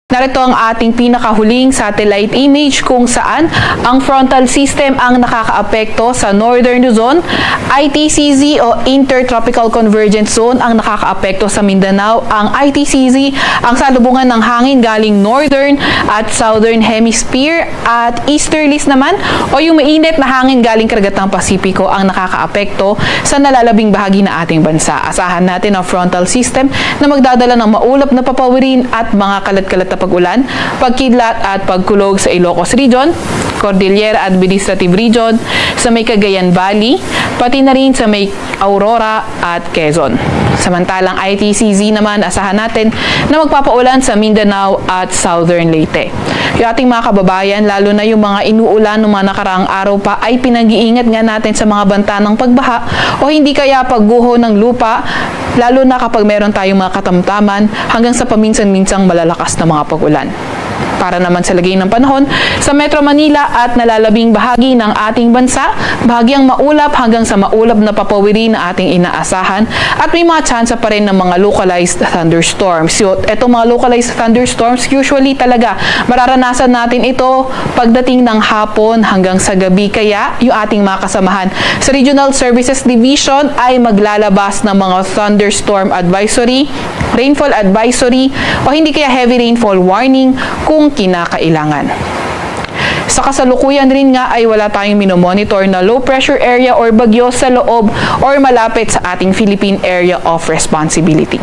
Narito ang ating pinakahuling satellite image kung saan ang frontal system ang nakakaapekto sa Northern Luzon, ITCZ o Intertropical Convergence Zone ang nakakaapekto sa Mindanao, ang ITCZ ang salubungan ng hangin galing Northern at Southern Hemisphere at Easterlies naman o yung mainit na hangin galing Karagatang Pasipiko ang nakakaapekto sa nalalabing bahagi ng ating bansa. Asahan natin ang frontal system na magdadala ng maulap na papawirin at mga kalat-kalat na pag-ulan, pagkidlat at pagkulog sa Ilocos Region, Cordillera Administrative Region, sa may Cagayan Valley, pati na rin sa may Aurora at Quezon. Samantalang ITCZ naman, asahan natin na magpapaulan sa Mindanao at Southern Leyte. Yung ating mga kababayan, lalo na yung mga inuulan ng mga nakaraang araw pa, ay pinag-iingat nga natin sa mga banta ng pagbaha o hindi kaya pagguho ng lupa, lalo na kapag meron tayong mga katamtaman hanggang sa paminsan-minsang malalakas na mga pag-ulan. Para naman sa lagay ng panahon, sa Metro Manila at nalalabing bahagi ng ating bansa, bahagyang maulap hanggang sa maulap na papawiri na ating inaasahan at may mga tsansa pa rin ng mga localized thunderstorms. So, etong mga localized thunderstorms, usually talaga mararanasan natin ito pagdating ng hapon hanggang sa gabi. Kaya yung ating mga kasamahan sa Regional Services Division ay maglalabas ng mga thunderstorm advisory, rainfall advisory o hindi kaya heavy rainfall warning kung kinakailangan. Sa kasalukuyan rin nga ay wala tayong minomonitor na low pressure area or bagyo sa loob or malapit sa ating Philippine Area of Responsibility.